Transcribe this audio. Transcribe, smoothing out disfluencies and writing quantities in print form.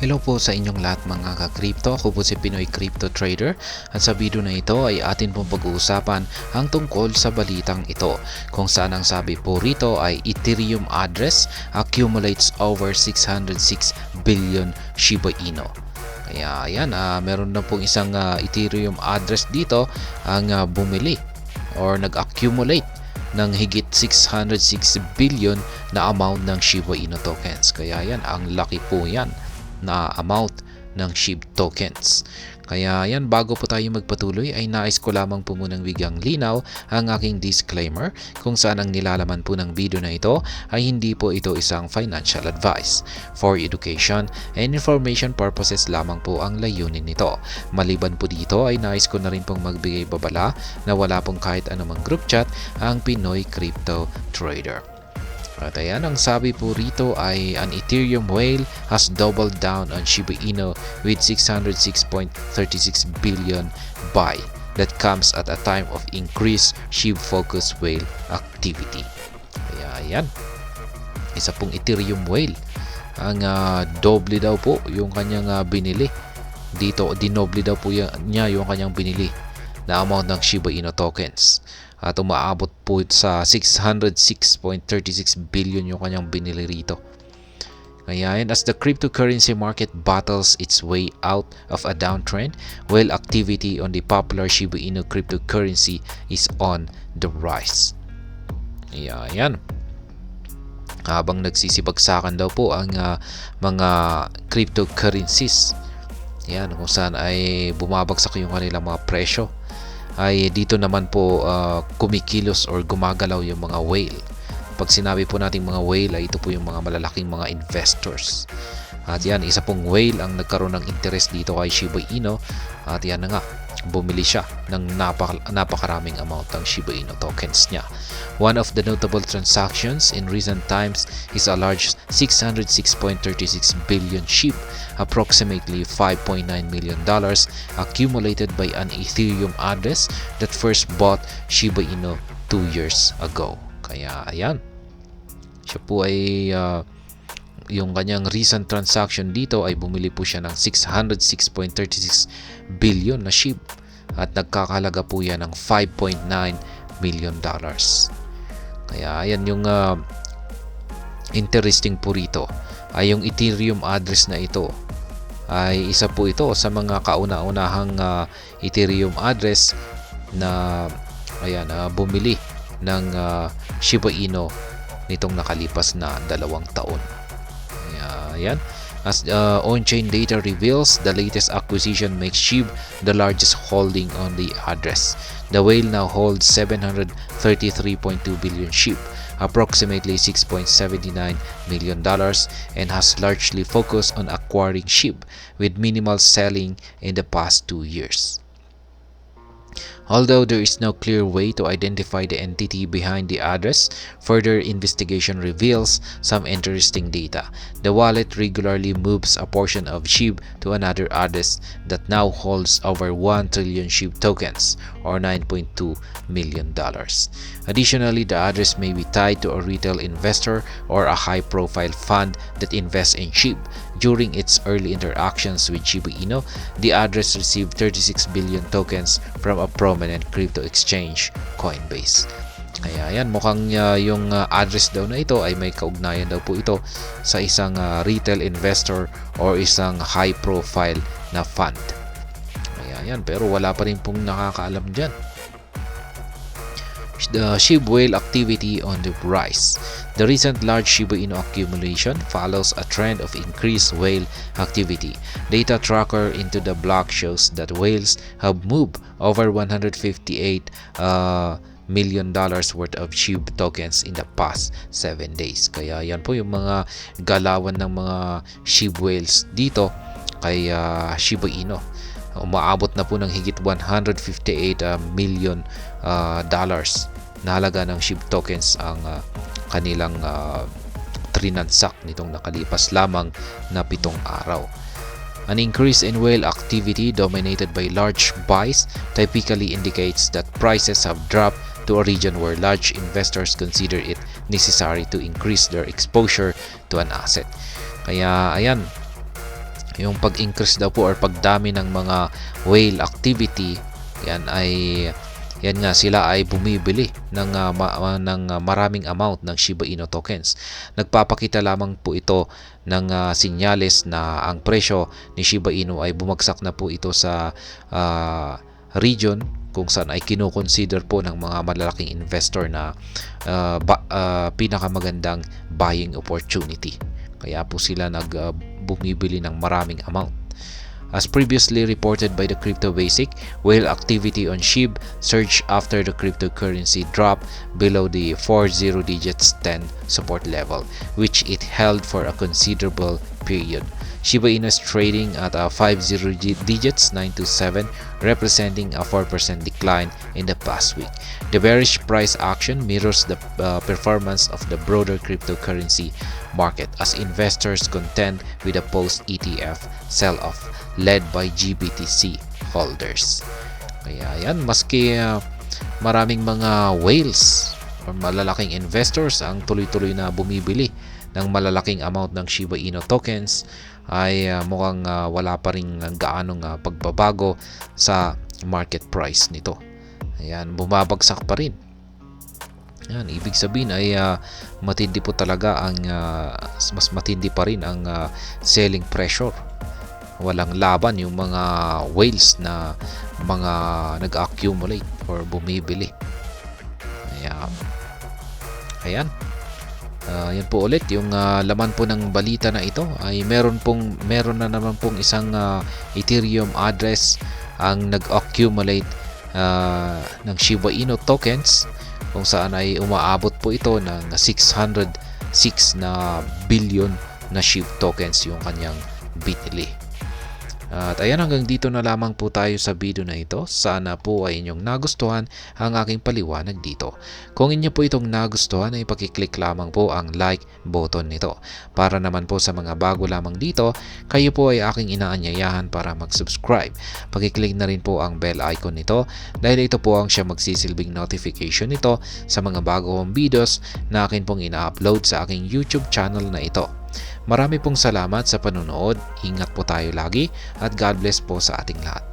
Hello po sa inyong lahat mga ka-crypto. Ako po si Pinoy Crypto Trader at sa video na ito ay atin pong pag-uusapan ang tungkol sa balitang ito kung saan ang sabi po rito ay Ethereum address accumulates over 606 billion Shiba Inu. Kaya ayan, meron na pong isang Ethereum address dito ang bumili or nag-accumulate ng higit 606 billion na amount ng Shiba Inu tokens. Kaya yan, ang laki po yan na amount ng SHIB tokens. Kaya yan, bago po tayo magpatuloy ay nais ko lamang po munang bigyang linaw ang aking disclaimer kung saan ang nilalaman po ng video na ito ay hindi po ito isang financial advice. For education and information purposes lamang po ang layunin nito. Maliban po dito ay nais ko na rin pong magbigay babala na wala pong kahit anumang group chat ang Pinoy Crypto Trader. At ayan, ang sabi po rito ay an Ethereum whale has doubled down on Shiba Inu with 606.36 billion buy. That comes at a time of increased SHIB-focused whale activity. Kaya ayan, isa pong Ethereum whale. Ang doble daw po yung kanyang binili. Dito, dinoble daw po niya yung kanyang binili na amount ng Shiba Inu tokens. At umaabot po sa 606.36 billion yung kanyang binili rito. Kaya as the cryptocurrency market battles its way out of a downtrend, while activity on the popular Shiba Inu cryptocurrency is on the rise. Ayan. Habang nagsisibagsakan daw po ang mga cryptocurrencies, yan, kung saan ay bumabagsak yung kanilang mga presyo, ay dito naman po kumikilos or gumagalaw yung mga whale. Pag sinabi po natin mga whale ay ito po yung mga malalaking mga investors. At yan, isa pong whale ang nagkaroon ng interest dito kay Shiba Inu. At yan na nga, bumili siya ng napakaraming amount ng Shiba Inu tokens niya. One of the notable transactions in recent times is a large 606.36 billion SHIB, approximately $5.9 million, accumulated by an Ethereum address that first bought Shiba Inu 2 years ago. Kaya ayan, siya po ay yung kanyang recent transaction dito ay bumili po siya ng 606.36 billion na SHIB at nagkakalaga po yan ng $5.9 million. Kaya ayan yung interesting po rito ay yung Ethereum address na ito ay isa po ito sa mga kauna-unahang Ethereum address na ayan, bumili ng Shiba Inu nitong nakalipas na 2 taon. Ayan. As on-chain data reveals, the latest acquisition makes SHIB the largest holding on the address. The whale now holds 733.2 billion SHIB, approximately $6.79 million, and has largely focused on acquiring SHIB with minimal selling in the past 2 years. Although there is no clear way to identify the entity behind the address, further investigation reveals some interesting data. The wallet regularly moves a portion of SHIB to another address that now holds over 1 trillion SHIB tokens, or $9.2 million. Additionally, the address may be tied to a retail investor or a high-profile fund that invests in SHIB. During its early interactions with Shiba Inu, the address received 36 billion tokens from a prominent crypto exchange, Coinbase. Kaya yan, mukhang yung address daw na ito ay may kaugnayan daw po ito sa isang retail investor or isang high profile na fund. Kaya yan, pero wala pa rin pong nakakaalam dyan. The SHIB whale activity on the rise. The recent large Shiba Inu accumulation follows a trend of increased whale activity. Data tracker Into the Block shows that whales have moved over $158 million worth of SHIB tokens in the past 7 days. Kaya yan po yung mga galawan ng mga SHIB whales dito kay Shiba Inu. Umaabot na po ng higit $158 million na halaga ng SHIB tokens ang kanilang trinansak nitong nakalipas lamang na 7 araw. An increase in whale activity dominated by large buys typically indicates that prices have dropped to a region where large investors consider it necessary to increase their exposure to an asset. Kaya ayan, yung pag-increase daw po or pagdami ng mga whale activity, yan nga sila ay bumibili ng maraming amount ng Shiba Inu tokens. Nagpapakita lamang po ito ng sinyales na ang presyo ni Shiba Inu ay bumagsak na po ito sa region kung saan ay kinukonsider po ng mga malalaking investor na pinakamagandang buying opportunity. Kaya po sila bumibili ng maraming amount. As previously reported by the Crypto Basic, whale activity on SHIB surged after the cryptocurrency dropped below the 40 digits 10 support level, which it held for a considerable period. Shiba Inu is trading at 50 digits 927, representing a 4% decline in the past week. The bearish price action mirrors the performance of the broader cryptocurrency market as investors contend with a post-ETF sell-off led by GBTC holders. Kaya yan, maski maraming mga whales or malalaking investors ang tuloy-tuloy na bumibili ng malalaking amount ng Shiba Inu tokens, ay mukhang wala pa rin gaanong pagbabago sa market price nito. Ayan, bumabagsak pa rin. Yan, ibig sabihin ay matindi po talaga ang mas matindi pa rin ang selling pressure. Walang laban yung mga whales na mga nag-accumulate or bumibili. Ayan. Yan po ulit yung laman po ng balita na ito ay meron na naman pong isang Ethereum address ang nag-accumulate ng Shiba Inu tokens, kung saan ay umaabot po ito ng 606 na billion na SHIB tokens yung kanyang binili. At ayan, hanggang dito na lamang po tayo sa video na ito. Sana po ay inyong nagustuhan ang aking paliwanag dito. Kung inyo po itong nagustuhan ay pakiclick lamang po ang like button nito. Para naman po sa mga bago lamang dito, kayo po ay aking inaanyayahan para mag-subscribe. Pakiclick na rin po ang bell icon nito dahil ito po ang siya magsisilbing notification nito sa mga bago kong videos na akin pong ina-upload sa aking YouTube channel na ito. Marami pong salamat sa panonood, ingat po tayo lagi at God bless po sa ating lahat.